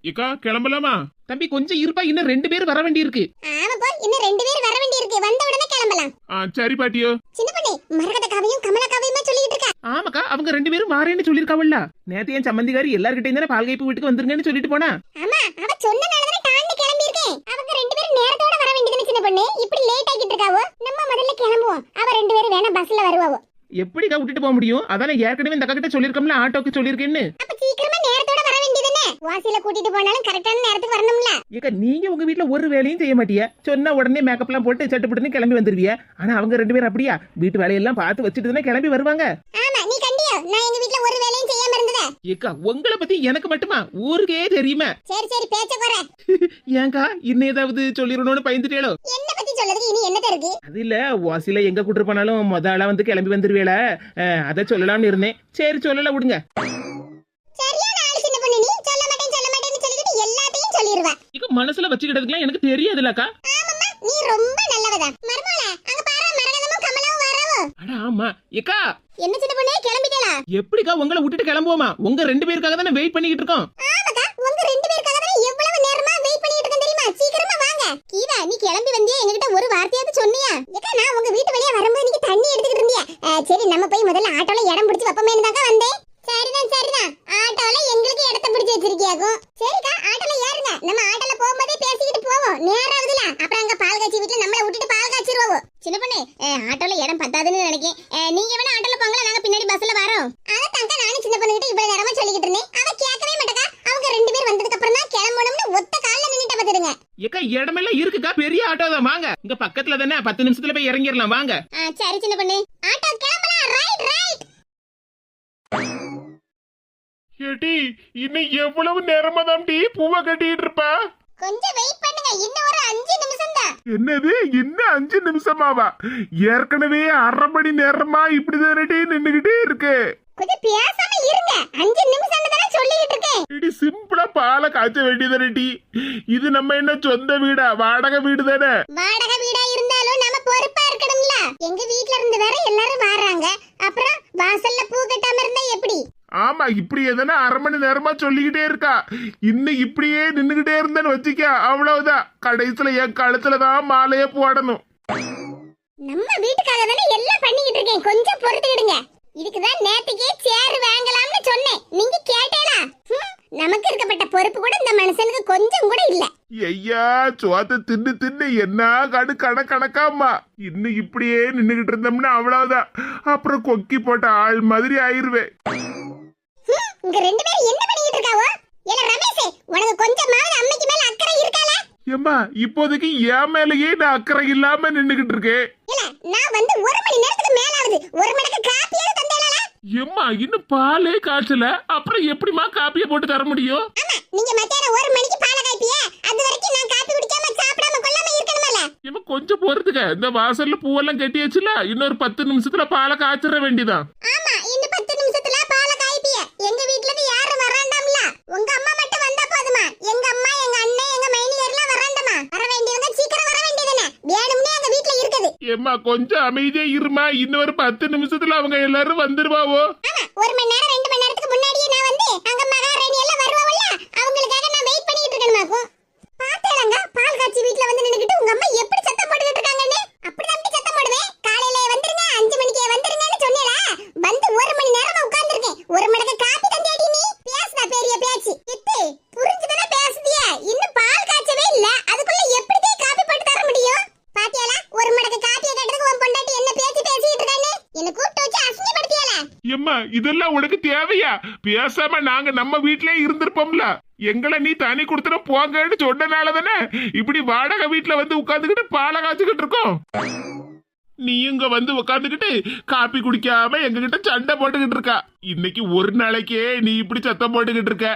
ஏக்கா கிளம்பலாமா? தம்பி கொஞ்சம் இருப்பா, இன்னும் 2 பேர் வர வேண்டி இருக்கு. ஆமாப்பா, இன்னும் 2 பேர் வர வேண்டி இருக்கு. வந்த உடனே கிளம்பலாம். சரி பாட்டியோ. சின்ன பண்ணி மரகதக்காவையும் கமலக்காவையுமா சொல்லிட்டு இருக்கா? ஆமாக்கா, அவங்க 2 பேரும் மாறேன்னு சொல்லிருக்காவல்ல. நேத்து என் சம்பந்திகாரி எல்லார்கிட்டயும் தானே பால்கைப்பு வீட்டுக்கு வந்துருங்கன்னு சொல்லிட்டு போனா. ஆமா, அவ சொன்னனாலதான் டான்னு கிளம்பி இருக்கேன். அவங்க 2 பேரும் நேரத்தோட வர வேண்டியதுன்னு சின்ன பண்ணு. இப்படி லேட் ஆகிட்டு இருக்காவோ? நம்ம முதல்ல கிளம்புவோம். அவ 2 பேரும் வேணா பஸ்ல வருவாவோ. எப்படிக்கா விட்டுட்டு போக முடியும்? அதானே ஏற்கனவே இந்த அக்கா கிட்ட சொல்லிருக்கோம்ல, ஆட்டோக்கு சொல்லிருக்கேன்னு. அப்ப சீக்கிரமா நேரத்தோட வர வேண்டியதுன்னு. வாசில கூட்டிட்டு போனாலும் கரெக்டான நேரத்துக்கு வரணும்ல. ஏக்கா நீங்க உங்க வீட்டுல ஒரு வேலையும் செய்ய மாட்டியா? சொன்னா உடனே மேக்கப் எல்லாம் போட்டு சட்டுப்பட்டுன்னு கிளம்பி வந்துருவியா? ஆனா அவங்க 2 பேரும் அப்படியா? வீட்டு வேலையெல்லாம் பார்த்து வச்சுட்டு தானே கிளம்பி வருவாங்க. ஆமா, நீ கண்டியா? நான் எங்க வீட்ல ஒரு வேலையும் செய்யாம இருந்ததே. ஏக்கா உங்களை பத்தி எனக்கு மட்டுமா? ஊருக்கே தெரியுமா? சரி சரி, பேச்ச குறை. ஏங்கா இன்னும் ஏதாவது சொல்லிடணும்னு பயந்துட்டேளோ? என்ன பத்தி சொல்றதுக்கு இனி என்னத்த இருக்கு? அது இல்ல, வாசில எங்க கூட்டு போனாலும் முதல்ல வந்து கிளம்பி வந்துருவேல, அத சொல்லலாம்னு இருந்தேன். சரி சொல்லல விடுங்க. சரியான ஆளு சின்ன பொண்ணு. நீ சொல்ல மாட்டேன்னு சொல்லிட்டு எல்லாத்தையும் சொல்லிடுவ. இக்க மனசுல வச்சுக்கிட்டதுக்குலாம் எனக்கு தெரியாதுலக்கா. ஆமாம்மா, நீ ரொம்ப நல்லவதான். மர்மோளே, அங்க பாரு, மரகதமும் கமலாவும் வராவோ. அட ஆமா. ஏக்கா என்ன சின்ன பொண்ணே, கிளம்பிட்டேளா? எப்படிக்கா உங்களை விட்டுட்டு கிளம்புவோமா? உங்க 2 பேருக்காக தானே வெயிட் பண்ணிட்டு இருக்கோம். ஆமாக்கா, உங்க 2 பேருக்காக தான் எவ்வளவு நேரமா வெயிட் பண்ணிட்டு இருக்கேன் தெரியுமா? சீக்கிரமா வாங்க. கீதா, நீ கிளம்பி வந்தியா? என்கிட்ட ஒரு வார்த்தையாவது சொன்னியா? ஏக்கா, நான் உங்க வீட்டு வழியா வரும்போது நீங்க தண்ணி எடுத்துக்கிட்டு இருந்தியா? சரி, நம்ம போய் முதல்ல ஆட்டோல இடம் பிடிச்சு வைப்போமேன்னு தாங்க வந்தேன். சரிதான். ஆட்டோல எங்களுக்கு இடத்த பிடிச்சு வச்சிருக்கியாக்கும். சரிக்கா, ஆட்டோல ஏறுங்க. நம்ம ஆட்டோல போகும்போதே பேசிக்கிட்டு போவோம். நேராவதுல அப்புறம் அங்க பால் காய்ச்சி வீட்டுல நம்மள விட்டுட்டு பால் காய்ச்சிருவோம். சின்ன பொண்ணு, ஆட்டோல இடம் பத்தாதுன்னு நினைக்கேன். நீங்க வேணா ஆட்டோல போங்களா, நாங்க பின்னாடி பஸ்ல வரோம். அதத்தாங்க நானும் சின்ன பொண்ணு கிட்ட இவ்வளவு நேரமா சொல்லிக்கிட்டு இருந்தேன். அவ கேட்கவே மாட்டேக்கா. அவங்க 2 பேர் வந்ததுக்கு அப்புறம் தான் கிளம்பணும்னு ஒத்த கால்ல நின்னுட்ட பாத்துடுங்க. ஏக்கா இடமெல்லாம் இருக்குக்கா, பெரிய ஆட்டோ தான், வாங்க. இங்க பக்கத்துல தானே, 10 நிமிஷத்துல போய் இறங்கிடலாம், வாங்க. சரி சின்ன பொண்ணு, ஆட்டோ கிளம்பலாம். ரைட். ஏடி இன்னும் எவ்வளவு நேரமா தான் டீ பூவை கட்டிட்டு இருப்பா? கொஞ்சம் வெயிட் பண்ணுங்க, இன்னும் ஒரு 5 நிமிஷம் தான். என்னது இன்னும் 5 நிமிஷமாவா? ஏற்கனவே 1/2 மணி நேரமா இப்படிதான் டீ நின்னுகிட்டே இருக்கு. கொஞ்சம் பேசாம இருங்க, 5 நிமிஷம் தானே சொல்லிட்டு இருக்கேன். இடி சிம்பிளா பாலை காய்ச்ச வேண்டியதானே டீ. இது நம்ம என்ன சொந்த வீடா? வாடகை வீடு தானே. வாடகை வீடா இருந்தாலும் நம்ம பொறுப்பா இருக்கணும்ல. எங்க வீட்ல இருந்து வேற எல்லாரும் வராங்க. அப்புறம் வாசல்ல பூ கட்டாம இருந்தா எப்படி? ஆமா, இப்படி எதனா 1/2 மணி நேரமா சொல்லிக்கிட்டே இருக்கா. இன்னும் இப்படியே நின்னுகிட்டே இருந்தேன்னு வச்சுக்க, அவ்வளவுதான். கடைசியில என் கழுத்துலதான் மாலையே போடணும். நம்ம வீட்டுக்காக தானே எல்லாம் பண்ணிக்கிட்டு இருக்கேன், கொஞ்சம் பொறுத்துக்கிடுங்க. இதுக்குதான் நேத்துக்கே சேர் வாங்கலாம்னு சொன்னேன், நீங்க கேட்டேனா? நமக்கு இருக்கப்பட்ட பொறுப்பு கூட இந்த மனுஷனுக்கு கொஞ்சம் கூட இல்ல. ஐயா, சோத்த தின்னு தின்னு என்ன கணக்காமா. இன்னும் இப்படியே நின்னுகிட்டு இருந்தோம்னா அவ்வளவுதான். அப்புறம் கொக்கி போட்ட ஆள் மாதிரி ஆயிருவேன். இங்க 2 பேரும் என்ன பண்ணிட்டு இருக்காவோ? ஏல ரமேஷ், உனக்கு கொஞ்சமாவது அம்மைக்கு மேல அக்கறை இருக்கால? ஏம்மா, இப்போதைக்கு என் மேலேயே நான் அக்கறை இல்லாம நின்னுகிட்டு இருக்கேன். இல்ல, நான் வந்து 1 மணி நேரத்துக்கு மேல ஆகுது. 1 மணிக்கு காப்பியாவது தந்தேலால? ஏம்மா, இன்னும் பாலே காய்ச்சல, அப்புறம் எப்படிமா காப்பியை போட்டு தர முடியும்? ஆமா, நீங்க மத்தியானம் 1 மணிக்கு பாலை காய்ப்பியே, அது வரைக்கும் நான் காப்பி குடிக்காம சாப்பிடாம கொள்ளாம இருக்கணும்ல? ஏம்மா, கொஞ்சம் பொறுத்துக்க. இந்த வாசல்ல பூவெல்லாம் கட்டியாச்சுல, இன்னொரு 10 நிமிஷத்துல பாலை காய்ச்சிட வேண்டியதான். ஆமா, இன்னும் 10 நிமிஷத்துல பாலை காய்ப்பியே. எங்க வீட்ல இருந்து யாரும் வராண்டாம்ல. உங்க அம்மா மட்டும் வந்தா போதுமா? எங்க அம்மா, எங்க அண்ணன், எங்க மைனியர் எல்லாம் வராண்டாமா? வர வேண்டியவங்க சீக்கிரம் வர வேண்டியதுதானே? வேணும்னே எங்க வீட்ல இருக்குது. ஏம்மா, கொஞ்சம் அமைதியா இருமா. இன்னொரு 10 நிமிஷத்துல அவங்க எல்லாரும் வந்துருவாவோ. ஆமா, 1 மணி நேரம் 2 மணி நேரத்துக்கு முன்னாடியே நான் வந்து அங்க மகாராணி எல்லாம் வருவாங்கல்ல, அவங்களுக்காக நான் வெயிட் பண்ணிட்டு இருக்கணுமாக்கும். பாத்தேலங்க, பால் காய்ச்சி வீட்ல வந்து நின்னுக்கிட்டு உங்க அம்மா எப்படி சத்தம் போட்டுக்கிட்டு இருக்காங்கன்னு. அப்படிதான் சத்தம் போடுவேன். காலையில வந்துருங்க, 5 மணிக்கே வந்துருங்கன்னு சொன்னேல. வந்து 1 மணி நேரமா உட்கார்ந்திருக்கேன். 1 மணிக்கு காப்பி தந்தேடி நீ. பேசுடா பெரிய பேச்சு. இத்து புரிஞ்சுதானே பேசுதியே? இன்னும் பால் காய்ச்சவே இல்ல, அதுக்குள்ள எப்படி காப்பி போட்டு தர முடியும்? பாத்தியால, 1 மணிக்கு காப்பியை கேட்டதுக்கு உன் பொண்டாட்டி என்ன பேச்சு பேசிட்டு இருக்கானே. என்ன கூப்பிட்டு வச்சு அசிங்கப்படுத்தியால? ஏம்மா, இதெல்லாம் உனக்கு தேவையா? பேசாம நாங்க நம்ம வீட்லயே இருந்திருப்போம்ல. எங்களை நீ தனி கொடுத்துட போங்கன்னு சொன்னனால தானே இப்படி வாடகை வீட்டுல வந்து உட்காந்துக்கிட்டு பாலை காய்ச்சிக்கிட்டு இருக்கோம். நீ இங்க வந்து உட்காந்துக்கிட்டு காப்பி குடிக்காம எங்க கிட்ட சண்டை போட்டுக்கிட்டு இருக்கா. இன்னைக்கு ஒரு நாளைக்கே நீ இப்படி சத்தம் போட்டுக்கிட்டு இருக்க.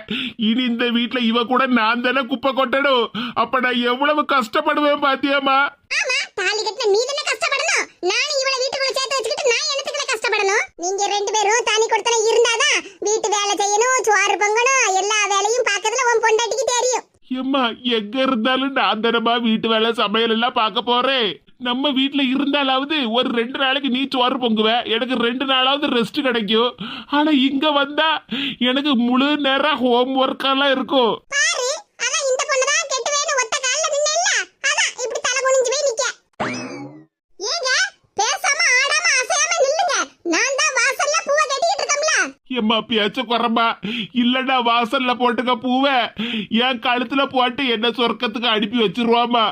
இனி இந்த வீட்டுல இவ கூட நான் தானே குப்பை கொட்டணும். அப்ப நான் எவ்வளவு கஷ்டப்படுவேன் பாத்தியாமா? ஆமா, தாலி கட்டின நீ தானே கஷ்டப்படணும். நானும் இவளை வீட்டுக்குள்ள சேர்த்து வச்சுக்கிட்டு நான் என்னத்துக்குள்ள கஷ்டப்படணும்? நீங்க 2 பேரும் தனி கொடுத்தன இருந்தாதான் வீட்டு வேலை செய்யணும், சோறு பொங்கணும், எல்லா வேலையும் பார்க்கறதுல உன் பொண்டாட்டிக்கு தெரியும். ஏம்மா, எங்க இருந்தாலும் நான் தானமா வீட்டு வேலை சமையல் எல்லாம் பார்க்க போறேன். நம்ம வீட்டுல இருந்தாலாவது ஒரு 2 நாளைக்கு நீ சோறு பொங்குவ, எனக்கு 2 நாளாவது ரெஸ்ட் கிடைக்கும். ஆனா இங்க வந்தா எனக்கு முழு நேரம் ஹோம் ஒர்க் எல்லாம் இருக்கும். பாரு, எம்மா பேச்ச குறமா இல்லடா வாசல்ல போட்டுக்க பூவ என் கழுத்துல போட்டு என்ன சொர்க்கத்துக்கு அனுப்பி வச்சிருவாமா.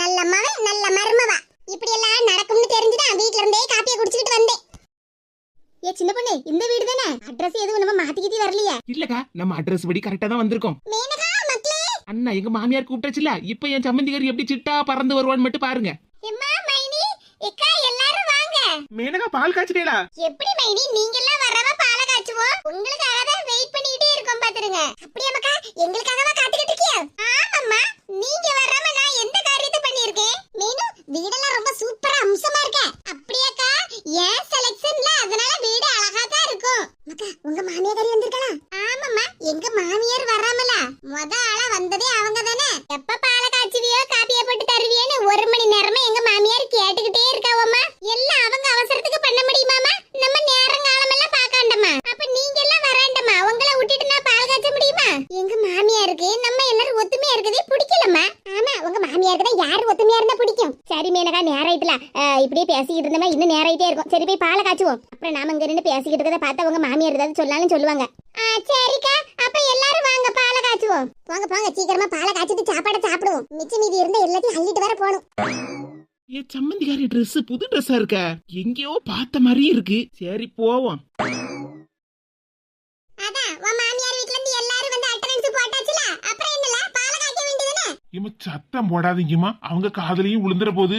நல்ல மவன் நல்ல மருமவா. இப்படி எல்லாம் நடக்கும்னு தெரிஞ்சுதான் வீட்ல இருந்தே காப்பியை குடிச்சிட்டு வந்தேன். ஏ சின்ன பொண்ணு, இந்த வீடு தானே? அட்ரஸ் எதுவும் நம்ம மாத்திக்கிட்டு வரலையா? இல்லக்கா, நம்ம அட்ரஸ் படி கரெக்டா தான் வந்திருக்கோம். மேனகா மக்களே, அண்ணா எங்க மாமியார் கூப்பிட்டாச்சுல, இப்ப என் சம்மந்திகாரி எப்படி சிட்டா பறந்து வருவான்னு மட்டும் பாருங்க. எம்மா மைனி, எக்கா எல்லாரும் வாங்க. மேனகா பால் காய்ச்சிட்டேலா? எப்படி மைனி நீங்க எல்லாம் வரவா பால காய்ச்சுவோம்? உங்களுக்காக தான் வெயிட் பண்ணிட்டே இருக்கோம் பாத்துருங்க. அப்படியே மக்கா, எங்களுக்காகவா காத்துக்கிட்டு இருக்கியா? ஆமாம்மா, நீங்க வராம நான் எந்த காரியத்தை பண்ணிருக்கேன்? மீனு, வீடெல்லாம் ரொம்ப சூப்பரா அம்சமா இருக்க. அப்படியாக்கா? ஏன் செலக்ஷன்ல அதனால வீடு அழகா தான் இருக்கும். மக்கா, உங்க மாமியார் வந்திருக்கா? ஆமாம்மா, எங்க மாமியார் வராமல முத ஆளா வந்ததே அவங்க தானே. எப்ப பால காய்ச்சுவியோ காப்பியை போட்டு தருவியோன்னு 1 மணி நேரமா எங்க மாமியார் கேட்டுக்கிட்டே இருக்காவம்மா. எல்லாம் அவங்க அவசரத்துக்கு பண்ண முடியுமாமா? நம்ம நேரங்காலம் எல்லாம் பாக்காண்டமா? அப்ப நீங்க எல்லாம் வராண்டமா? உங்களை விட்டுட்டு நான் பால் காய்ச்ச முடியுமா? எங்க மாமியாருக்கு நம்ம எல்லாரும் ஒத்துமையா இருக்கதே பிடிக்கலமா. ஆமா, உங்க மாமியாருக்கு தான் யாரு ஒத்துமையா இருந்தா பிடிக்கும். சரி மேனகா, நேரம் ஆயிட்டுல, இப்படியே பேசிக்கிட்டு இருந்தோமா இன்னும் நேரம் ஆயிட்டே இருக்கும். சரி போய் பாலை காய்ச்சுவோம். அப்புறம் நாம இங்க நின்று பேசிக்கிட்டு இருக்கதை பார்த்தா உங்க மாமியார் ஏதாவது சொன்னாலும் சொல்லுவாங்க. சரிக்கா, அப்ப எல்லாரும் வாங்க பாலை காய்ச்சுவோம். வாங்க போங்க, சீக்கிரமா பாலை காய்ச்சிட்டு சாப்பாடை சாப்பிடுவோம். மிச்சம் மீதி இருந்த எல்லாத்தையும் அள்ளிட்டு வர போகணும். என் சம்மந்திகாரி ட்ரெஸ் புது ட்ரெஸ்ஸா இருக்க, எங்கேயோ பார்த்த மாதிரி இருக்கு. சரி போவோம். அதான் உன் மாமியார் வீட்ல இருந்து எல்லாரும் வந்து அட்டெண்டன்ஸ் போட்டாச்சுல, அப்புறம் என்னல பாலை காய்ச்ச வேண்டியதுதானே? இம்மா சத்தம் போடாதீங்கம்மா, அவங்க காதலையும் விழுந்துற போது.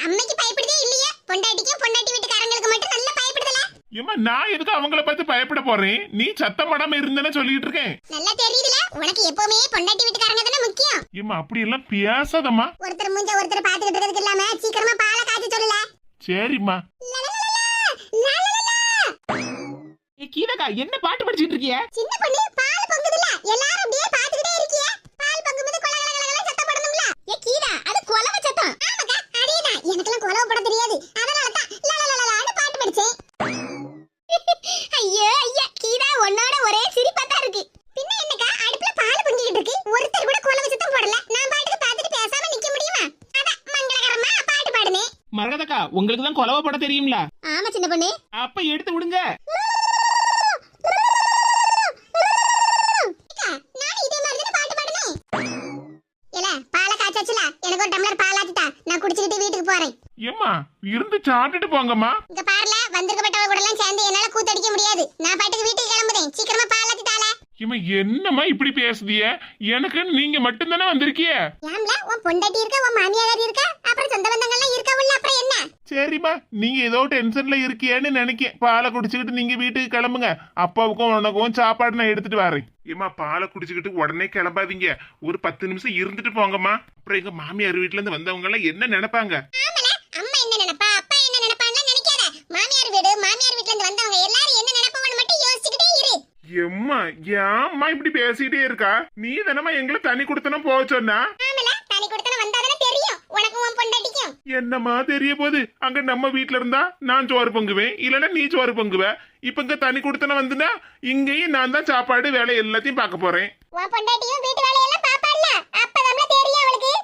அம்மைக்கு பயப்படுதே இல்லையா? பொண்டாட்டிக்கும் பொண்டாட்டி வீட்டுக்காரங்களுக்கு மட்டும் நல்ல பயப்படுதல. ஏமா நான் எதுக்கு அவங்கள பார்த்து பயப்பட போறேன்? நீ சத்தம் போடாம இருந்தேன்னு சொல்லிட்டு இருக்கேன். நல்லா தெரியுதுல, உனக்கு எப்பவுமே பொண்டாட்டி வீட்டுக்காரங்க தானே முக்கியம். ஏமா அப்படி எல்லாம் பேசாதம்மா. ஒருத்தர் மூஞ்ச ஒருத்தர் பாத்துக்கிட்டு இருக்கிறதுக்கு இல்லாம சீக்கிரமா பாலை காய்ச்ச சொல்லல. சரிம்மா. கீழக்கா, என்ன பாட்டு படிச்சிட்டு இருக்கிய? சின்ன பொண்ணு, பால் பொங்குதுல, எல்லாரும் அப்படியே பாத்துக்கிட்டே இருக்கியே. பால் பொங்கும்போது கொலகலகலகல சத்தம் போடணும்ல. ஏ கீதா, அது கொலவ சத்தம். ஆமாக்கா, அதேதான். எனக்கெல்லாம் கொலவ போட தெரியாது, அதனால தான் லலலலலான்னு பாட்டு படிச்சேன். ஐயோ ஐயா, கீதா உன்னோட ஒரே சிரிப்பா தான் இருக்கு. பின்ன என்னக்கா, அடுப்புல பால் பொங்கிட்டு இருக்கு, ஒருத்தர் கூட கொலவ சத்தம் போடல. நான் பாட்டுக்கு பாத்துட்டு பேசாம நிக்க முடியுமா? அதான் மங்களகரமா பாட்டு பாடுனேன். மரகதக்கா, உங்களுக்கு தான் கொலவ போட தெரியும்ல? ஆமா சின்ன பொண்ணு. அப்ப எடுத்து விடுங்க. எனக்கு ஒரு டம்ளர் பால் ஆத்திட்டா, நான் குடிச்சிட்டு வீட்டுக்கு போறேன். ஏம்மா இருந்து சாப்பிட்டுட்டு போங்கம்மா. இங்க பாருல, வந்திருக்கப்பட்டவங்க கூட எல்லாம் சேர்ந்து என்னால கூத்தடிக்க முடியாது. நான் பாட்டுக்கு வீட்டுக்கு கிளம்புறேன். சீக்கிரமா பால் ஆத்திட்டால. ஏம்மா என்னம்மா இப்படி பேசுதிய? எனக்கு நீங்க மட்டும் தானே வந்திருக்கிய. ஏம்ல, உன் பொண்டாட்டி இருக்கா, உன் மாமியார் இருக்கா, அப்புறம் சொந்த பந்தங்கள் எல்லாம் இருக்கவுல்ல, அப்புறம் என்ன? சரிம்மா, நீங்க ஏதோ டென்ஷன்ல இருக்கியேன்னு நினைக்கேன். பாலை குடிச்சுக்கிட்டு நீங்க வீட்டுக்கு கிளம்புங்க. அப்பாவுக்கும் உனக்கும் சாப்பாடு நான் எடுத்துட்டு வரேன். ஏமா பாலை குடிச்சுக்கிட்டு உடனே கிளம்பாதீங்க, ஒரு 10 நிமிஷம் இருந்துட்டு போங்கம்மா. அப்புறம் எங்க மாமியார் வீட்டுல இருந்து வந்தவங்க எல்லாம் என்ன நினைப்பாங்க? ஆமல, அம்மா என்ன நினைப்பா, அப்பா என்ன நினைப்பான்னு நினைக்காத. மாமியார் வீடு, மாமியார் வீட்ல இருந்து வந்தவங்க எல்லாரும் என்ன நினைப்பாங்கன்னு மட்டும் யோசிச்சுக்கிட்டே இரு. எம்மா ஏம்மா இப்படி பேசிட்டே இருக்கா? நீ தானம்மா எங்களை தண்ணி கொடுத்தனா போக சொன்னா? ஆமல, தனி கொடுத்தன வந்தாதானே தெரியும் உனக்கும் உன் பொண்டாட்டிக்கும். என்னம்மா தெரிய போகுது? அங்க நம்ம வீட்டுல இருந்தா நான் சோறு பொங்குவேன், இல்லன்னா நீ சோறு பொங்குவ. இப்ப இங்க தண்ணி கொடுத்தன வந்துனா இங்கேயும் நான் தான் சாப்பாடு வேலை எல்லாத்தையும் பார்க்க போறேன். உன் பொண்டாட்டியும் வீட்டு வேலையெல்லாம் பாப்பாள்ல, அப்பதான் தெரியும் அவளுக்கு.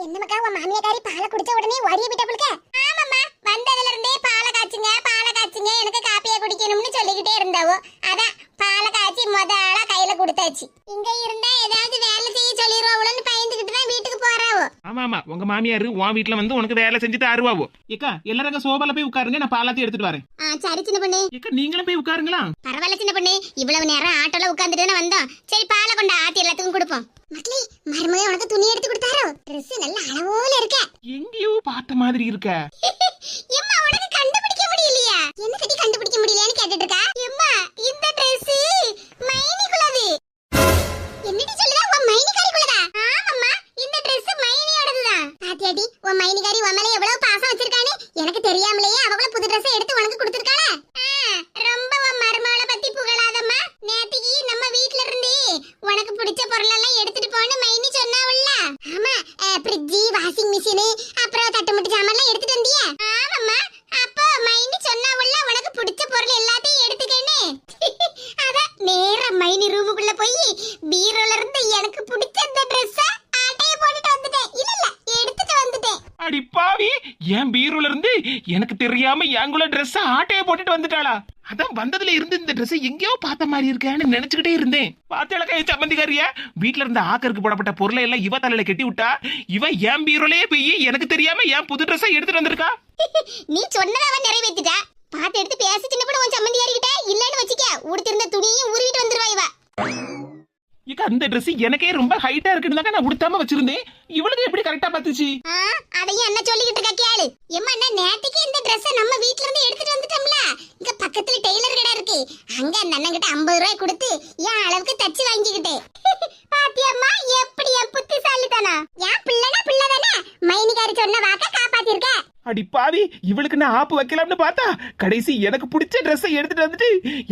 என்னமக்கா, உன் மாமியாரி பாலை குடிச்ச உடனே வரிய விட்டவளுக்கு? ஆமாம்மா, வந்ததுல இருந்தே பாலை காய்ச்சுங்க பாலை காய்ச்சுங்க, எனக்கு காப்பியை குடிக்கணும்னு சொல்லிக்கிட்டே இருந்தாவோ. அதான் பாலை காய்ச்சி முத ஆளா கையில கொடுத்தாச்சு. இங்க இருந்தா ஏதாவது வேலை செய்ய சொல்லிடுவாவுலன்னு பயந்துகிட்டு தான் வீட்டுக்கு போறாவோ. ஆமா ஆமா, உங்க மாமியார் உன் வீட்டுல வந்து உனக்கு வேலை செஞ்சுட்டு அருவாவோ. ஏக்கா, எல்லாரும் அங்க சோபால போய் உட்காருங்க, நான் பாலாத்தி எடுத்துட்டு வரேன். சரி சின்ன பொண்ணு. ஏக்கா, நீங்களும் போய் உட்காருங்களா? பரவாயில்ல சின்ன பொண்ணு, இவ்வளவு நேரம் ஆட்டோல உட்கார்ந்துட்டு வந்தோம். சரி பாலை கொண்டு ஆத்தி எல்லாத்துக்கும் கொடுப்போம். மக்களே, மருமக உனக்கு துணி எடுத்து கொடுத்தாரோ? Dress நல்ல அளவோல இருக்க. எங்கேயோ பார்த்த மாதிரி இருக்க. எம்மா, உனக்கு கண்டுபிடிக்க முடியலையா? என்ன சரி கண்டுபிடிக்க முடியலையான்னு கேட்டுட்டு இருக்கா? எம்மா, இந்த Dress மைனிக்குள்ளது. என்னடி சொல்லுதா? உன் மைனிகாரிக்குள்ளதா? ஆமாம்மா, இந்த Dress மைனியோடதுதான். பாத்தியாடி, உன் மைனிகாரி உன் மேல எவ்வளவு பாசம் வச்சிருக்கானே. எனக்கு தெரியாமலேயே அவள புது Dress எடுத்து உனக்கு கொடுத்திருக்காளே. ரொம்ப உன் மருமகளை பத்தி புகழாதம்மா. நேத்திக்கு நம்ம வீட்ல இருந்து உனக்கு பிடிச்ச பொருள் எல்லாம் எடுத்துட்டு போன்னு மைனி சொன்னாவல்ல. ஆமா, ஃப்ரிட்ஜ், வாஷிங் மிஷின், அப்புறம் தட்டுமுட்டு சாமான் எல்லாம் எடுத்துட்டு வந்தியா? ஆமாம்மா, அப்போ மைனி சொன்னாவல்ல உனக்கு பிடிச்ச பொருள் எல்லாத்தையும் எடுத்துக்கன்னு. அத நேரா மைனி ரூமுக்குள்ள போய் பீரோல இருந்து எனக்கு பிடிச்ச அந்த Dress ஆட்டைய போட்டுட்டு வந்துட்டேன். இல்ல எடுத்துட்டு வந்துட்டேன். அடி பாவி, என் பீரோல இருந்து எனக்கு தெரியாம எங்குள்ள ட்ரெஸ் ஆட்டைய போட்டுட்டு வந்துட்டாளா? அதான் வந்ததுல இருந்து இந்த ட்ரெஸ் எங்கேயோ பார்த்த மாதிரி இருக்கேன்னு நினைச்சுக்கிட்டே இருந்தேன். பார்த்தேளக்கா என் சம்பந்திக்காரிய வீட்டுல இருந்த ஆக்கருக்கு போடப்பட்ட பொருளை எல்லாம் இவ தலையில கட்டி விட்டா. இவ என் பீரோலயே போய் எனக்கு தெரியாம என் புது ட்ரெஸ்ஸை எடுத்துட்டு வந்திருக்கா. நீ சொன்னதை அவன் நிறைவேத்திட்டா. பாத்து எடுத்து பேசி சின்ன பொண்ணு உன் சம்மந்தி யாரிக்கிட்ட இல்லன்னு வச்சுக்க, உடுத்திருந்த துணியும் உருவிட்டு வந்துருவா இவ. இக்க அந்த ட்ரெஸ் எனக்கே ரொம்ப ஹைட்டா இருக்குன்னு நான் உடுத்தாம வச்சிருந்தேன். இவளுக்கு எப்படி கரெக்டா பாத்துச்சு? அதையும் என்ன சொல்லிக்கிட்டு இருக்க கேளு. எம்மா நான் நேத்துக்கு இந்த ட்ரெஸ் நம்ம வீட்ல இருந்து எடுத்துட்டு வந்துட்டோம்ல. இங்க பக்கத்துல டெய்லர் கடை இருக்கு. அங்க அந்த அண்ணன் கிட்ட 50 ரூபாய் கொடுத்து என் அளவுக்கு தச்சு வாங்கிக்கிட்டேன். பாத்தியம்மா எப்படி என் புத்திசாலிதானா? என் பிள்ளைனா பிள்ளைதானே. மைனிகாரி சொன்ன வாக்க காப்பாத்திருக்க. அடி பாவி, இவளுக்கு நான் ஆப்பு வைக்கலாம்னு பார்த்தா கடைசி எனக்கு பிடிச்ச ட்ரெஸ்ஸை எடுத்துட்டு வந்துட்டு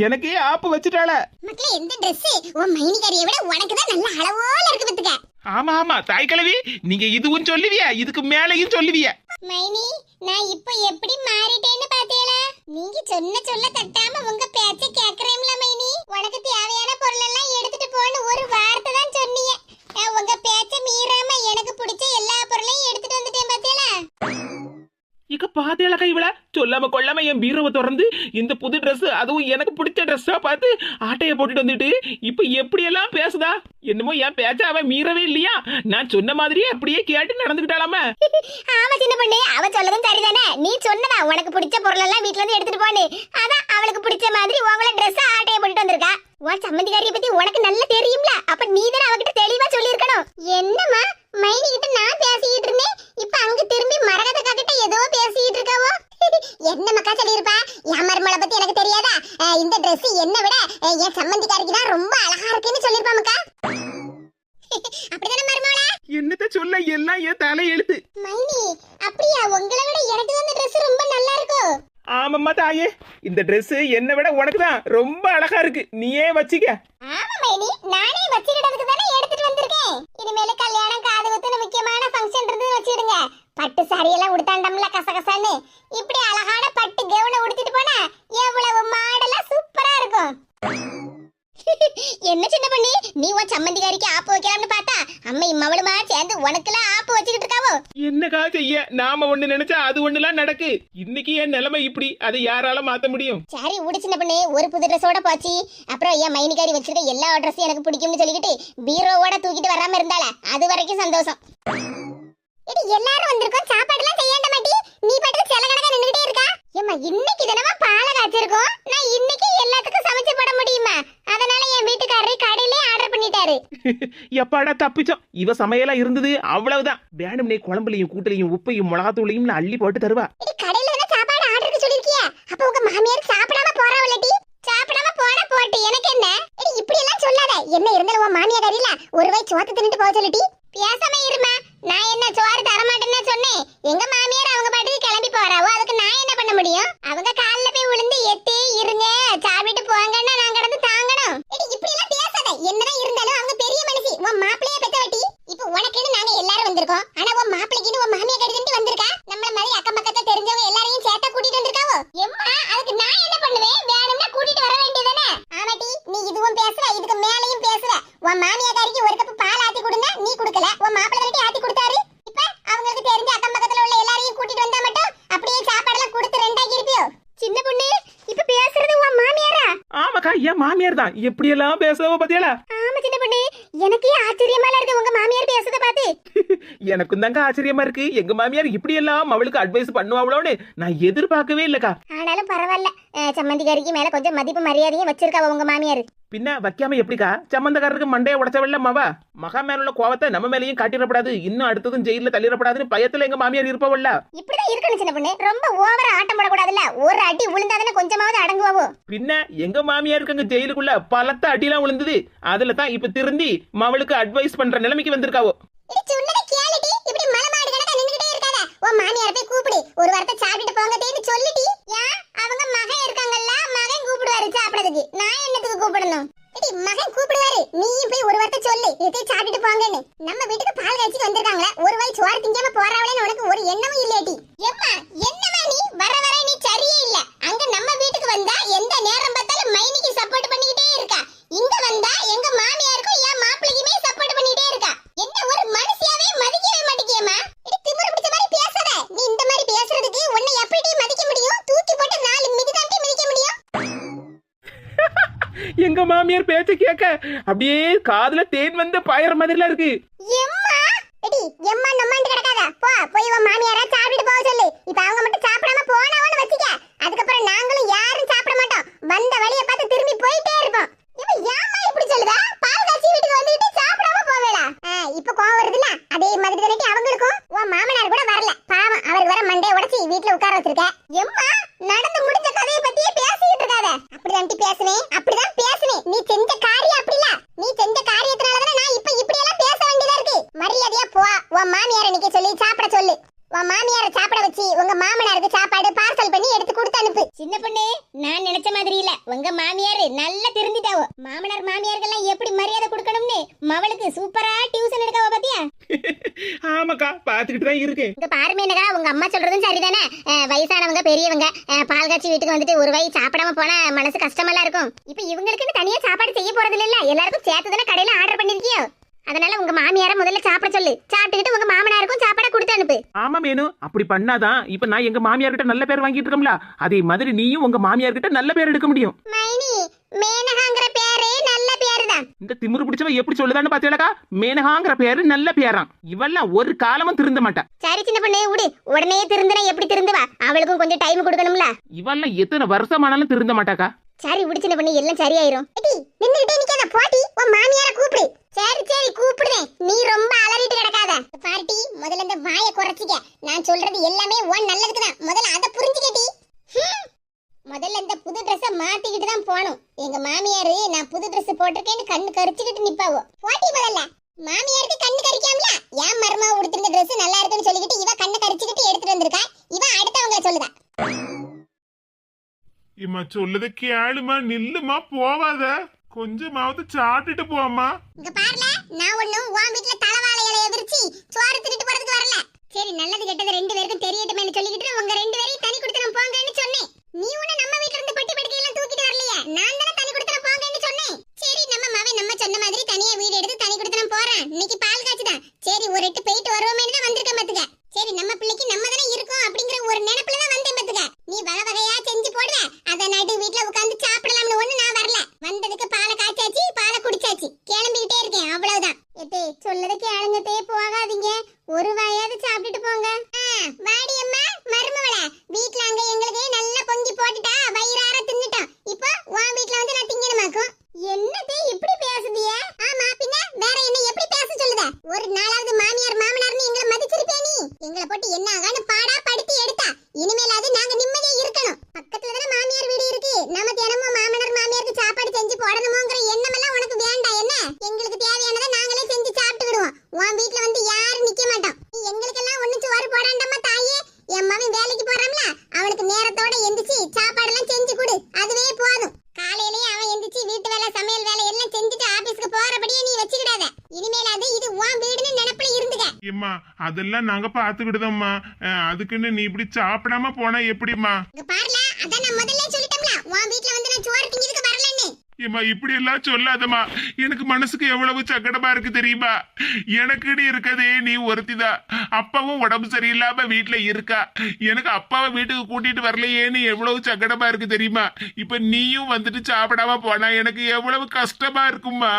எனக்கே ஆப்பு வச்சுட்டாள. மக்களே இந்த ட்ரெஸ் உன் மைனிகாரியை விட உனக்கு தான் நல்ல அளவோல இருக்கு பத்துக்க. ஆமா ஆமா தாய் கிழவி, நீங்க இதுவும் சொல்லுவியா, இதுக்கு மேலையும் சொல்லுவியா? மைனி நான் இப்ப எப்படி மாறிட்டேன்னு பாத்தீங்களா? நீங்க சொல்ல தட்டாம உங்க பேச்ச கேக்குறேன்ல மைனி. உனக்கு தேவையான பொருள் எல்லாம் எடுத்துட்டு போன்னு ஒரு வார்த்தை தான் சொன்னீங்க. நான் உங்க பேச்ச மீறாம எனக்கு பிடிச்ச எல்லா பொருளையும் எடுத்துட்டு வந்துட்டேன் பாத்தீங்களா? இக்க பாத்தேளக்கா இவள சொல்லாம கொள்ளாம என் பீரோவை திறந்து இந்த புது ட்ரெஸ், அதுவும் எனக்கு பிடிச்ச ட்ரெஸ்ஸா பார்த்து ஆட்டைய போட்டுட்டு வந்துட்டு இப்ப எப்படி எல்லாம் பேசுதா? என்னமோ என் பேச்ச அவன் மீறவே இல்லையா? நான் சொன்ன மாதிரியே அப்படியே கேட்டு நடந்துக்கிட்டாலாம. ஆமா சின்ன பொண்ணு, அவ சொல்லதும் சரிதானே. நீ சொன்னதா உனக்கு பிடிச்ச பொருள் எல்லாம் வீட்ல இருந்து எடுத்துட்டு போன்னு. அதான் அவளுக்கு பிடிச்ச மாதிரி உங்கள ட்ரெஸ் ஆட்டைய போட்டுட்டு வந்திருக்கா. உன் சம்மந்திகாரிய பத்தி உனக்கு நல்லா தெரியும்ல. அப்ப நீ தானே அவகிட்ட தெளிவா சொல்லியிருக்கணும். என்னம்மா மைனி கிட்ட நான் பேசிக்கிட்டு இருந்தேன், இப்ப அங்க திரும்பி மரகதக்கா கிட்ட ஏதோ பேசிக்கிட்டு இருக்காவோ. என்ன மக்கா சொல்லியிருப்பா? என் மருமகளை பத்தி எனக்கு தெரியாதா? இந்த ட்ரெஸ் என்ன விட என் சம்மந்திக்காரிக்கு தான் ரொம்ப அழகா இருக்குன்னு சொல்லியிருப்பா மக்கா. அப்படிதானே மருமகளா? என்னத்த சொல்ல, எல்லாம் என் தலை எழுத்து. மைனி அப்படியா? உங்களை விட எனக்கு இந்த ட்ரெஸ் ரொம்ப நல்லா இருக்கும். ஆமாம்மா தாயே, இந்த ட்ரெஸ் என்னை விட உனக்கு தான் ரொம்ப அழகா இருக்கு. நீயே வச்சுக்க. ஆமா மைனி, நானே வச்சிருக்கிறதுக்கு தானே எடுத்துட்டு வந்திருக்கேன். இனிமேல கல்யாணம் காது குத்துன முக்கியமான ஃபங்க்ஷன் இருந்து வச்சிடுங்க. பட்டு சாரி எல்லாம் உடுத்தாண்டம்ல கசகசன்னு. இப்படி அழகான பட்டு கவுன உடுத்திட்டு போனா எவ்வளவு மாடலா சூப்பரா இருக்கும். என்ன சின்ன பண்ணி, நீ உன் சம்மந்திகாரிக்கு ஆப்பு வைக்கலாம்னு பார்த்தா அம்மா இம்மவளுமா சேர்ந்து உனக்கெல்லாம் ஆப்பு வச்சுக்கிட்டு இருக்காவோ. என்னக்கா செய்ய, நாம ஒண்ணு நினைச்சா அது ஒண்ணுலாம் நடக்கு. இன்னைக்கு என் நிலைமை இப்படி, அதை யாரால மாத்த முடியும்? சரி விடு சின்ன பண்ணி, ஒரு புது ட்ரெஸ்ஸோட போச்சு. அப்புறம் என் மைனிகாரி வச்சிருக்க எல்லா ட்ரெஸ்ஸும் எனக்கு பிடிக்கும்னு சொல்லிக்கிட்டு பீரோவோட தூக்கிட்டு வராம இருந்தால அது வரைக்கும் சந்தோஷம். எல்லாரும் வந்திருக்கோம், சாப்பாடு எல்லாம் செய்யாண்ட மாட்டி நீ பாட்டுக்கு செல கணக்கா நின்னுட்டே இருக்கா. ஏம்மா இன்னைக்கு தினமா பாலை காய்ச்சிருக்கோம். நான் இன்னைக்கு எல்லாத்துக்கும் சமைச்சு போட முடியுமா? அதனால என் வீட்டுக்காரர் கடையிலே ஆர்டர் பண்ணிட்டாரு. எப்பாடா தப்பிச்சோம். இவ சமையலா இருந்தது அவ்வளவுதான். வேணும்னே குழம்புலையும் கூட்டலையும் உப்பையும் மிளகாத்தூளையும் அள்ளி போட்டு தருவா. கடையில என்ன சாப்பாடு ஆர்டருக்கு சொல்லிருக்கியா? அப்ப உங்க மாமியார் சாப்பிடாம போறாவலடி. சாப்பிடாம போட போட்டு எனக்கு என்ன? இப்படி எல்லாம் சொல்லாத. என்ன இருந்தாலும் உன் மாமியார் அறியல ஒரு வாய் சோத்து தின்னுட்டு போக சொல்லிட்டி. பேசாம இருமா. நான் என்ன சோறு தர மாட்டேன்னு சொன்னேன்? எங்க மாமியார் அவங்க பாட்டுக்கு கிளம்பி போறாவோ, அதுக்கு நான் என்ன பண்ண முடியும்? அவங்க கால்ல போய் விழுந்து எத்தி இருங்க சாப்பிட்டு போங்கன்னா நான் கடந்து தாங்கணும். இப்படி எல்லாம் பேசாத. என்னதான் இருந்தாலும் அவங்க பெரிய மனுஷி. உன் மாப்பிளைய பெத்த வட்டி. இப்ப உனக்குன்னு நாங்க எல்லாரும் வந்திருக்கோம். ஆனா உன் மாப்பிளைக்குன்னு உன் மாமியார் கடிதம் வந்திருக்கா. நம்மள மாதிரி அக்கம் பக்கத்துல தெரிஞ்சவங்க எல்லாரையும் சேர்த்தா கூட்டிட்டு வந்திருக்காவோ. எம்மா அதுக்கு நான் என்ன பண்ணுவேன்? வேணும்னா கூட்டிட்டு வர வேண்டியதானே. ஆமாட்டி நீ இதுவும் பேசுற, இதுக்கு மேலையும் பேசுற. உன் மாமியாருக்கு ஒரு கப் பால் ஆத்தி கொடுங்க, நீ குடுக்கல. உன் மாப்பிள்ளை ஆத்தி கொடுத்தாரு. இப்ப அவங்களுக்கு தெரிஞ்ச அக்கம் பக்கத்துல உள்ள எல்லாரையும் கூட்டிட்டு வந்தா மட்டும் அப்படியே சாப்பாடெல்லாம் கொடுத்து ரெண்டாக்கி இருப்பியோ? சின்ன பொண்ணு இப்ப பேசுறது உன் மாமியாரா? ஆமாக்கா, என் மாமியார் தான். எப்படி எல்லாம் பேசுவ பாத்தியாளா? ஆமா சின்ன பொண்ணு, எனக்கே ஆச்சரியமா இருக்கு உங்க மாமியார் பேசுறத பார்த்து. எனக்கும் தாங்க ஆச்சரியமா இருக்கு. எங்க மாமியார் இப்படி எல்லாம் அவளுக்கு அட்வைஸ் பண்ணுவாங்களோன்னு நான் எதிர்பார்க்கவே இல்லக்கா. ஆனாலும் பரவாயில்ல, சம்மந்திகாரிக்கு மேல கொஞ்சம் மதிப்பு மரியாதையும் வச்சிருக்காவ உங்க மாமியார். பின்ன வைக்காம எப்படிக்கா? சம்பந்தக்காரருக்கு மண்டைய உடைச்ச வெள்ளமாவா? மகா மேல உள்ள கோவத்தை நம்ம மேலேயும் காட்டிடப்படாது, இன்னும் அடுத்ததும் ஜெயில தள்ளிடப்படாதுன்னு பயத்துல எங்க மாமியார் இருப்பவல்ல. இப்படிதான் இருக்கணும் சின்ன பொண்ணு. ரொம்ப ஓவரா ஆட்டம் போடக்கூடாதுல்ல. ஒரு அடி விழுந்தாதானே கொஞ்சமாவது அடங்குவாவோ. பின்ன எங்க மாமியாருக்கு அங்க ஜெயிலுக்குள்ள பலத்த அடிலாம் விழுந்தது. அதுல தான் இப்ப திருந்தி மவளுக்கு அட்வைஸ் பண்ற நிலைமைக்கு வந்திருக்காவோ. இப்படி மலமாடு கணக்கா நின்னுட்டே இருக்காத. உன் மாமியார் போய் கூப்பிடு, ஒரு வாரத்தை சாப்பிட்டு போங்கன்னு சொல்லிட்டி. ஏன் அவங்க மகன் இருக்காங்கல்ல, மகன் கூப்பிடுவாரு சாப்பிடுறதுக்கு. நான் என்னத்துக்கு கூப்பிடணும்? மகன் கூப்பிடுவாரு, நீயும் போய் ஒரு வார்த்தை சொல்லு, இதை சாப்பிட்டு போங்கன்னு. நம்ம வீட்டுக்கு பால் காய்ச்சிட்டு வந்திருக்காங்களா, ஒரு வாய் சோறு திங்காம போறாவளேன்னு உனக்கு ஒரு எண்ணமும் இல்லையாட்டி? எம்மா என்னமா நீ வர வர நீ சரியே இல்ல. அங்க நம்ம வீட்டுக்கு வந்தா எந்த நேரம் பார்த்தாலும் மைனிக்கு சப்போர்ட் பண்ணிக்கிட்டே இருக்கா. இங்க வந்தா எங்க மாமியாருக்கும் என் மாப்பிள்ளைக்குமே சப்போர்ட் பண்ணிட்டே இருக்கா. என்ன ஒரு மனுஷியாவே மதிக்கவே மாட்டேங்கியம்மா. திமிரு பிடிச்ச மாதிரி பேசாத. நீ இந்த மாதிரி பேசுறதுக்கு உன்னை எப்படி எங்க மாமியார் பேச்ச கேட்க அப்படியே காதுல தேன் வந்து பாயற மாதிரிலாம் இருக்கு. எம்மா எடி எம்மா நம்மாண்டு கிடக்காத போ போய் உன் மாமியாரா சாப்பிட்டு போக சொல்லு. இப்ப அவங்க மட்டும் சாப்பிடாம போனாவன்னு வச்சுக்க, அதுக்கப்புறம் நாங்களும் யாரும் சாப்பிட மாட்டோம், வந்த வழியை பார்த்து திரும்பி போயிட்டே இருப்போம். இவன் ஏம்மா இப்படி சொல்லுதா? பால் காய்ச்சி வீட்டுக்கு வந்துட்டு சாப்பிடாம போவேடா. இப்ப கோவம் வருதுல, அதே மாதிரி தானே அவங்களுக்கும். உன் மாமனார் கூட வரல பாவம், அவருக்கு வர மண்டைய உடைச்சி வீட்டுல உட்கார வச்சிருக்க. எம்மா நடந்து முடிஞ்ச கதையை பத்தியே பேசிட்டு இருக்காத. அப்படிதான் பேசுனேன், அப்படிதான் பேசுனேன். நீ செஞ்ச காரியம் அப்படில, நீ செஞ்ச காரியத்தினாலதான் நான் இப்ப இப்படி எல்லாம் பேச வேண்டியதா இருக்கு. மரியாதையா போ, உன் மாமியாரை நிக்க சொல்லி சாப்பிட சொல்லு. உன் மாமியாரை சாப்பிட வச்சு உங்க மாமனாருக்கு சாப்பாடு பார்சல் பண்ணி எடுத்து கொடுத்து அனுப்பு. சின்ன பொண்ணு, நான் நினைச்ச மாதிரி இல்ல, உங்க மாமியார் நல்லா தெரிஞ்சிட்டாவோ. மாமனார் மாமியார்கள்லாம் எப்படி மரியாதை கொடுக்கணும்னு மவளுக்கு சூப்பரா டியூஷன் எடுக்கவோ பாத்தியா? ஆமாக்கா பாத்துக்கிட்டு தான் இருக்கேன். இங்க பாரு மேனகா, உங்க அம்மா சொல்றதும் சரிதானே. வயசானவங்க பெரியவங்க பால் காய்ச்சி வீட்டுக்கு வந்துட்டு ஒரு வயசு சாப்பிடாம போனா மனசு கஷ்டமெல்லாம் இருக்கும். இப்ப இவங்களுக்குன்னு தனியா சாப்பாடு செய்ய போறது இல்ல, எல்லாருக்கும் சேர்த்து தானே கடையில ஆர்டர் பண்ணிருக்கியோ. அதனால உங்க மாமியார முதல்ல சாப்பிட சொல்லு, சாப்பிட்டுக்கிட்டு உங்க மாமனாருக்கும் சாப்பாடு கொடுத்து அனுப்பு. ஆமா மேனு, அப்படி பண்ணாதான் இப்ப நான் எங்க மாமியார் கிட்ட நல்ல பேர் வாங்கிட்டு இருக்கோம்ல, அதே மாதிரி நீயும் உங்க மாமியார் கிட்ட நல்ல பேர் எடுக்க முடியும். மைனி, மேனகாங்கிற பேரே நல்ல பேருதான். இந்த திமிரு பிடிச்சவ எப்படி சொல்லுதான்னு பாத்தீங்களா? மேனகாங்கிற பேரு நல்ல பேராம். இவெல்லாம் ஒரு காலமும் திருந்த மாட்டா. சரி சின்ன பொண்ணு விடு, உடனே திருந்தினா எப்படி திருந்துவா? அவளுக்கும் கொஞ்சம் டைம் கொடுக்கணும்ல. இவெல்லாம் எத்தனை வருஷமானாலும் திருந்த மாட்டாக்கா. சரி விடு சின்ன பொண்ணு, எல்லாம் சரியாயிரும். நின்னுகிட்டே நிக்காத, போட்டி உன் மாமியார கூப்பிடு. சரி சரி கூப்பிடுறேன், நீ ரொம்ப அலறிட்டு கிடக்காத. பார்ட்டி முதல்ல இந்த வாயை குறைச்சிக்க, நான் சொல்றது எல்லாமே உன் நல்லதுக்கு தான், முதல்ல அதை புரிஞ்சுக்கட்டி. முதல்ல இந்த புது ட்ரெஸ்ஸை மாத்திக்கிட்டு தான் போகணும். எங்க மாமியாரு நான் புது ட்ரெஸ் போட்டிருக்கேன்னு கண்ணு கரிச்சுக்கிட்டு நிப்பாவோ. போட்டி முதல்ல மாமியாருக்கு கண்ணு கரிக்காமல, ஏன் மருமா உடுத்திருந்த ட்ரெஸ் நல்லா இருக்குன்னு சொல்லிக்கிட்டு இவ கண்ணு கரிச்சுக்கிட்டு எடுத்துட்டு வந்திருக்கா. இவ அடுத்தவங்கள சொல்லுதா. இம்மா சொல்லுது கேளுமா, நில்லுமா, போவாத, கொஞ்சமாவது சாப்பிட்டுட்டு போமா. இங்க பாருல, நான் ஒண்ணும் உன் வீட்ல தலவாழை இலைய விரிச்சி சோறு தின்னுட்டு போறதுக்கு வரல. சரி நல்லது கெட்டது ரெண்டு பேருக்கும் தெரியட்டுமே சொல்லிக்கிட்டு உங்க ரெண்டு பேரையும் தனி கொடுத்தனம் போங்கன்னு சொன்னேன். நீ ஒண்ணு நம்ம வீட்ல இருந்து பெட்டி படுக்கை எல்லாம் தூக்கிட்டு வரலையே, நான் தானே தனி கொடுத்தனம் போங்கன்னு சொன்னேன். சரி நம்ம மாவே நம்ம சொன்ன மாதிரி தனியா வீடு எடுத்து தனி கொடுத்தனம் போறேன். இன்னைக்கு பால் காய்ச்சுதான், சரி ஒரு எட்டு போயிட்டு வருவோமே தான் வந்திருக்கேன் பாத்துக்க. சரி நம்ம பிள்ளைக்கு நம்ம தானே இருக்கோம் அப்படிங்கிற ஒரு நினைப்புல தான் வந்தேன் பாத்துக்க. நீ வகை வகையா செஞ்சு போடுற, அத நடு வீட்ல உட்கார்ந்து சாப்பிடலாம்னு ஒண்ணு நான் வரல. வந்ததுக்கு பாலை காய்ச்சாச்சு, பாலை குடிச்சாச்சு, கிளம்பிக்கிட்டே இருக்கேன், அவ்வளவுதான். எத்தே சொல்லத கேளுங்க தே, போகாதீங்க, ஒரு வாயாவது சாப்பிட்டுட்டு போங்க. வாடி அம்மா மருமவளே, வீட்ல அங்க எங்களுக்கு நல்லா பொங்கி போட்டுட்டா வயிறார தின்னுட்டோம். இப்போ உன் வீட்ல வந்து நான் திங்கணுமாக்கும். என்னதே இப்படி பேசுதிய? ஆமா பின்ன வேற என்ன எப்படி பேச சொல்லுத? ஒரு நாளாவது மாமியார் மாமனார்னு எங்களை மதிச்சிருப்பே நீ? எங்களை போட்டு என்ன ஆகான்னு பாடா படுத்தி எடுத்தா. இனிமேலாவது நாங்க நிம்மதியா இருக்கணும். பக்கத்துல தான மாமியார் வீடு இருக்கு, நம்ம தினமும் மாமனார் மாமியாருக்கு சாப்பாடு செஞ்சு போடணுமோங்கற எண்ணம் எல்லாம் உனக்கு வேண்டாம் என்ன? எங்களுக்கு தேவையானதை நாங்களே செஞ்சு சாப்பிட்டுக்கிடுவோம். உன் வீட்ல வந்து யாரும் நிக்க மாட்டோம். நீ எங்களுக்கெல்லாம் ஒண்ணு சோறு போடாண்டம்மா தாயே. என் மகன் வேலைக்கு போறான்ல, அவனுக்கு நேரத்தோட எந்திரிச்சு சாப்பாடு எல்லாம் செஞ்சு கொடு, அதுவே போதும். காலையிலேயே அவன் எந்திரிச்சு வீட்டு வேலை சமையல் வேலை எல்லாம் செஞ்சுட்டு ஆபீஸ்க்கு போறபடியே நீ வச்சுக்கிடாத. இனிமேலாவது இது உன் வீடுன்னு நினைப்புல இருந்துக்க. ஏம்மா அதெல்லாம் நாங்க பாத்துக்கிடுதோம்மா, அதுக்குன்னு நீ இப்படி சாப்பிடாம போனா எப்படிம்மா? இங்க பாருல, அதான் நான் முதல்ல சொல்லிட்டேன்ல, உன் வீட்ல வந்து நான் சோறு திங்கிறதுக்கு வரலன்னு. ஏம்மா இப்படி எல்லாம் சொல்லாதம்மா, எனக்கு மனசுக்கு எவ்வளவு சங்கடமா இருக்கு தெரியுமா? எனக்குன்னு இருக்கதே நீ ஒருத்திதான். அப்பாவும் உடம்பு சரியில்லாம வீட்டுல இருக்கா, எனக்கு அப்பாவை வீட்டுக்கு கூட்டிட்டு வரலையேன்னு எவ்வளவு சங்கடமா இருக்கு தெரியுமா? இப்ப நீயும் வந்துட்டு சாப்பிடாம போனா எனக்கு எவ்வளவு கஷ்டமா இருக்குமா?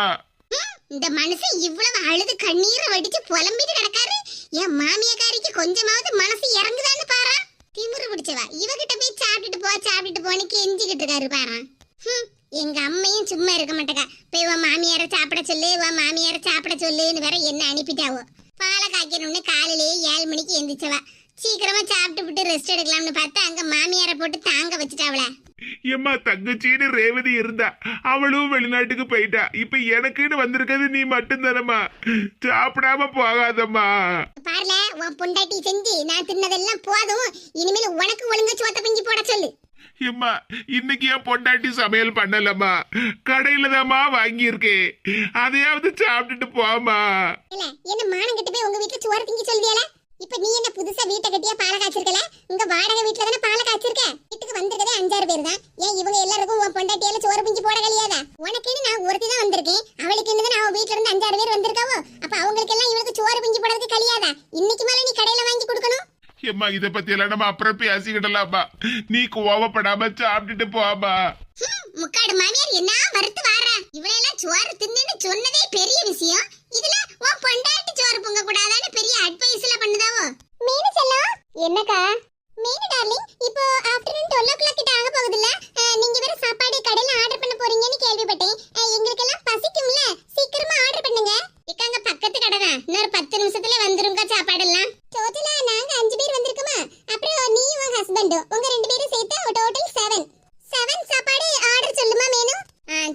இந்த மனுஷன் இவ்வளவு அழுது கண்ணீரை வடிச்சு புலம்பிட்டு கிடக்காரு. என் மாமியாக்காரிக்கு கொஞ்சமாவது மனசு இறங்குதான்னு பாரா. திமிரு பிடிச்சவா, இவகிட்ட போய் சாப்பிட்டுட்டு போன்னு கெஞ்சிக்கிட்டு இருக்காரு பாரா. எங்க அம்மையும் சும்மா இருக்க மாட்டேக்கா. போய் உன் மாமியார சாப்பிட சொல்லு, உன் மாமியார சாப்பிட சொல்லுன்னு வேற என்ன அனுப்பிட்டாவோ. பாலை காய்க்கணும்னு காலையிலேயே 7 மணிக்கு எந்திரிச்சவா, சீக்கிரமா சாப்பிட்டு ரெஸ்ட் எடுக்கலாம்னு பார்த்தா அங்க மாமியார போட்டு தாங்க வச்சுட்டாவல. ஏம்மா தங்கச்சின்னு ரேவதி இருந்தா, அவளும் வெளிநாட்டுக்கு போயிட்டா. இப்ப எனக்குன்னு வந்திருக்கிறது நீ மட்டும் தானம்மா, சாப்பிடாம போகாதம்மா. பாருல, உன் பொண்டாட்டி செஞ்சு நான் தின்னதெல்லாம் போதும், இனிமேல் உனக்கு ஒழுங்கா சோத்த பங்கி போட சொல்லு. ஏம்மா இன்னைக்கு என் பொண்டாட்டி சமையல் பண்ணலம்மா, கடையில தான்மா வாங்கியிருக்கேன், அதையாவது சாப்பிட்டுட்டு போமா. என்ன மானம் கிட்ட போய் உங்க வீட்டுல சோறு திங்கி சொல்லியால? இப்ப நீ என்ன புதுசா வீட்டை கட்டியா பாலை காய்ச்சிருக்கல? இங்க வாடகை வீட்டுல தானே பாலை காய்ச்சிருக்க. வீட்டுக்கு வந்திருக்கதே 5-6 பேர் தான். ஏன் இவங்க எல்லாருக்கும் உன் பொண்டாட்டியால சோறு பிஞ்சு போட கழியாதா? உனக்குன்னு நான் ஒருத்தி தான் வந்திருக்கேன், அவளுக்கு என்னது அவ வீட்டுல இருந்து 5-6 பேர் வந்திருக்காவோ, அப்ப அவங்களுக்கு எல்லாம் இவளுக்கு சோறு பிஞ்சு போடுறதுக்கு கழியாதா? இன்னைக்கு மேல நீ கடையில வாங்கி கொடுக்கணும். ஏம்மா இத பத்தி எல்லாம் நம்ம அப்புறம் பேசிக்கிடலாமா, நீ கோவப்படாம சாப்பிட்டுட்டு போமா. முக்காடு மாமியார் என்ன வறுத்து வார இவளெல்லாம் சோறு தின்னுன்னு சொன்னதே பெரிய விஷயம். இதுல உன் பொண்டாட்டி சோறு பொங்க கூடாதான்னு பெரிய அட்வைஸ்ல பண்ணுதாவோ. மீனு செல்லம். என்னக்கா? மீனு டார்லிங், இப்போ ஆஃப்டர்நூன் 12 o'clock கிட்ட ஆக போகுதுல்ல. நீங்க வேற சாப்பாடு கடையில ஆர்டர் பண்ண போறீங்கன்னு கேள்விப்பட்டேன். எங்களுக்கு எல்லாம் பசிக்கும்ல, சீக்கிரமா ஆர்டர் பண்ணுங்க. இக்காங்க பக்கத்து கடை தான், இன்னொரு 10 நிமிஷத்துல வந்துருங்க சாப்பாடு எல்லாம். டோட்டலா நாங்க 5 பேர் வந்திருக்கோமா. அப்புறம் நீ உன் ஹஸ்பண்டும் உங்க 2 பேரும் சேர்த்து டோட்டல் 7 சாப்பாடு ஆர்டர் சொல்லுமா மேனு.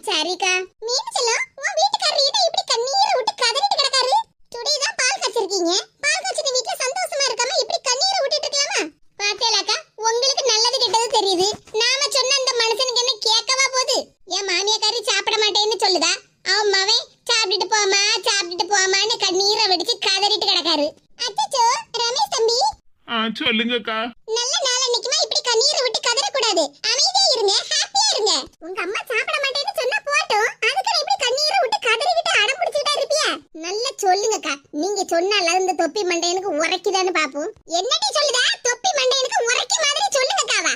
சரிக்கா. மீனு செல்லம், உன் வீட்டுக்காரர் என்ன இப்படி கண்ணீரை விட்டு கதறிட்டு கிடக்காரு? டுடே தான் பால் காய்ச்சிருக்கீங்க. பால் காய்ச்சின வீட்ல சந்தோஷமா இருக்காம இப்படி கண்ணீரை விட்டுட்டு இருக்கலாமா? பாத்தேலாக்கா, உங்களுக்கு நல்லது கெட்டது தெரியுது. நாம சொன்ன அந்த மனுஷனுக்கு என்ன கேட்கவா போகுது? என் மாமியாக்காரி சாப்பிட மாட்டேன்னு சொல்லுதா, அவன் மவன் சாப்பிட்டுட்டு போமான்னு கண்ணீரை வெடிச்சு கதறிட்டு கிடக்காரு. அச்சச்சோ, ரமேஷ் தம்பி. சொல்லுங்கக்கா. நல்ல நாள் அன்னைக்குமா இப்படி கண்ணீரை விட்டு கதறக்கூடாது. அமைதியா இருங்க, ஹாப்பியா இருங்க. உங்க அம்மா சாப்பிட மாட்டேன்னு சொன்னா போட்டும், அதுக்கு இப்படி கண்ணீரை விட்டு கதறிக்கிட்டு அடம் பிடிச்சிட்டா இருப்பியா? நல்லா சொல்லுங்கக்கா. நீங்க சொன்னால இந்த தொப்பி மண்டையனுக்கு உரைக்குதான்னு பாப்போம். என்னடி சொல்லுதா? தொப்பி மண்டையனுக்கு உரைக்க மாதிரி சொல்லுங்கக்காவா.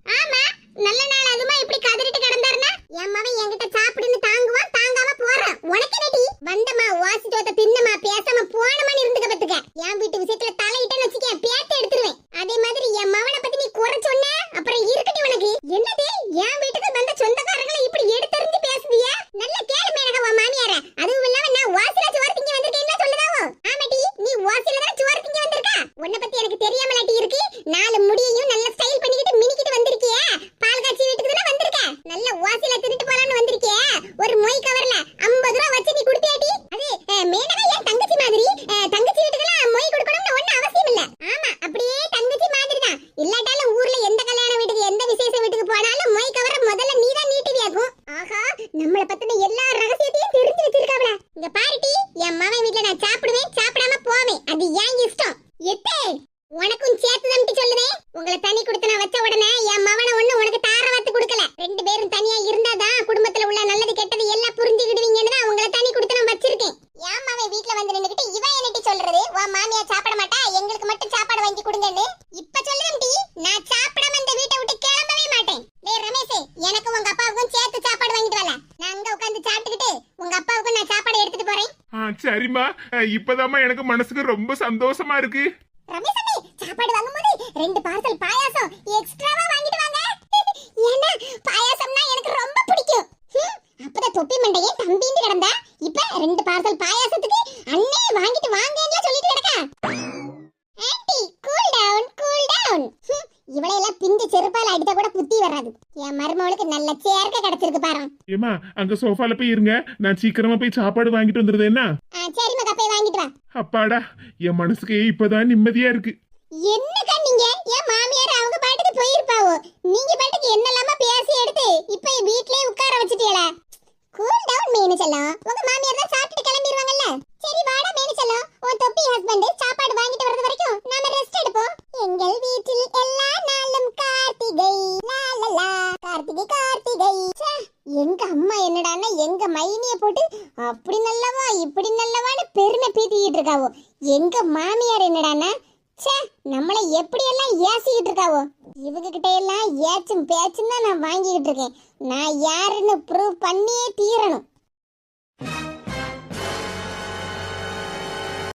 ஆமா, நல்ல நாள் அதுமா இப்படி கதறிட்டு கிடந்தாருன்னா என் மவன் என்கிட்ட சாப்பிடுன்னு தாங்குவான், தாங்காம போறான். உனக்கு நடி வண்டமா வாசிட்டோத தின்னமா பேசாம போனமான்னு இருந்துக்க பத்துக்க. என் வீட்டு விஷயத்துல தலையிட்டேன்னு வச்சுக்க, பேத்த எடுத்துருவேன். அதே மாதிரி என் மவனை பத்தி நீ குறை சொன்ன அப்புறம் இருக்கட்டி உனக்கு. என்னது, என் வீட்டுக்கு வந்த சொந்தக்காரங்களை இப்படி எடுத்தறிஞ்சு பேசுவியா? நல்ல கேளு மேனக உன் மாமியார. அதுவும் இல்லாம நான் வாசில சோறு திங்க வந்திருக்கேன்னு சொல்லுதாவோ. ஆமாடி, நீ வாசில தான் சோறு திங்க வந்திருக்கா. உன்னை பத்தி எனக்கு தெரியாமலாட்டி இருக்கு. 4 முடியையும் நல்ல ஸ்டைல் பண்ணிக்கிட்டு மினிக்கிட்டு வந்திருக்கியே. பால் காய்ச்சி வீட்டுக்கு தானே வந்திருக்க. நல்ல வாசில தின்னுட்டு போலான்னு வந்திருக்கியே. ஒரு மொய் கவர்ல 50 ரூபாய் வச்சு நீ குடுத்தியாடி. அது மேனகா என் தங்கச்சி மாதிரி. தங்கச்சி வீட்டுக்குலாம் மொய் கொடுக்கணும்னு ஒண்ணு அவசியம் இல்ல. ஆமா, அப்படியே தங்கச்சி மாதிரி தான். இல்லாட்டாலும் ஊர்ல எந்த கல்யாண வீட்டுக்கு எந்த விசேஷ வீட்டுக்கு போனாலும் மொய் கவர முதல்ல நீ தான் நீட்டுவியாக்கும். ஆஹா, நம்மள பத்தின எல்லா ரகசியத்தையும் தெரிஞ்சு வச்சிருக்காவல. இங்க பாருடி, என் மகன் வீட்ல நான் சாப்பிடுவேன், சாப்பிடாம போவேன். அது ஏன் இஷ்டம். எத்தே உனக்கும் சேர்த்து தம்பி சொல்லுதேன். உங்களை தனி கொடுத்து நான் வச்ச உடனே என் மவனை ஒண்ணு உனக்கு தார வாத்து கொடுக்கல. 2 பேரும் தனியா இருந்தாதான் குடும்பத்துல உள்ள நல்லது கெட்டது எல்லாம் புரிஞ்சுக்கிடுவீங்கன்னு தான் உங்களை தனி கொடுத்து நான் வச்சிருக்கேன். என் மவன் வீட்ல வந்து நின்னுக்கிட்டு இவன் என்னட்டி சொல்றது, உன் மாமியா சாப்பிட மாட்டா, எங்களுக்கு மட்டும் சாப்பாடு வாங்கி கொடுங்கன்னு. இப்ப சொல்லுதம்பி, நான் சாப்பிடாம இந்த வீட்டை விட்டு கிளம்பவே மாட்டேன். டேய் ரமேஷ், எனக்கு உங்க அப்பாவுக்கும் சேர்த்து சாப்பாடு வாங்கிட்டு வரல. நான் அங்க உட்கார்ந்து சாப்பிட்டுக்கிட்டு உங்க அப்பாவுக்கும் நான் சாப்பாடு எடுத்துட்டு போறேன். சரிம்மா, இப்பதாம்மா எனக்கு மனசுக்கு ரொம்ப சந்தோஷமா இருக்கு. ரமேஷ் அண்ணே, சாப்பாடு வாங்கும்போது 2 பார்சல் பாயாசம் எக்ஸ்ட்ராவா வாங்கிட்டு வாங்க. ஏன்னா பாயாசம்னா எனக்கு ரொம்ப பிடிக்கும். அப்பதான் தொப்பி மண்டையே தம்பின்னு கிடந்தா, இப்ப 2 பார்சல் பாயாசத்துக்கு அண்ணே வாங்கிட்டு வாங்கன்னு சொல்லிட்டு கிடக்கா. Aunty, cool down, cool down. இவளை எல்லாம் பிஞ்சு செருப்பால அடிச்சா கூட புத்தி வராது. என் மருமகளுக்கு நல்ல சேர்க்க கிடைச்சிருக்கு பாரு. ஏமா, அங்க சோஃபால போய் இருங்க, நான் சீக்கிரமா போய் சாப்பாடு வாங்கிட்டு வந்துருது. என்ன? சரி மகா, போய் வாங்கிட்டு வா. அப்பாடா, என் மனசுக்கு இப்பதான் நிம்மதியா இருக்கு. என்னக்கா நீங்க, என் மாமியார் அவங்க பாட்டுக்கு போயிருப்பாவோ, நீங்க பாட்டுக்கு என்னெல்லாமா பேசி எடுத்து இப்ப வீட்லயே உட்கார வச்சிட்டீங்களா? கூல் டவுன் மேனு செல்லம். உங்க மாமியார் தான் சாப்பிட்டு கிளம்பிடுவாங்கல்ல. சரி வாடா மேனு செல்லம், உன் தொப்பி ஹஸ்பண்ட் சாப்பாடு வாங்கிட்டு வரது வரைக்கும் நாம ரெஸ்ட் எடுப்போம். எங்கள் வீட்டில் எல்லா நாளும் கார்த்திகை, லாலலா கார்த்திகை கார்த்திகை. எங்க அம்மா என்னடான்னா எங்க மைனிய போட்டு அப்படி நல்லவா இப்படி நல்லவான்னு பெருமை பீத்திக்கிட்டு இருக்காவோ. எங்க மாமியார் என்னடான்னா நம்மளை எப்படி எல்லாம் ஏசிக்கிட்டு இருக்காவோ. இவங்க கிட்ட எல்லாம் ஏச்சும் பேச்சும் தான் நான் வாங்கிக்கிட்டு இருக்கேன். நான் யாருன்னு ப்ரூவ் பண்ணியே தீரணும்.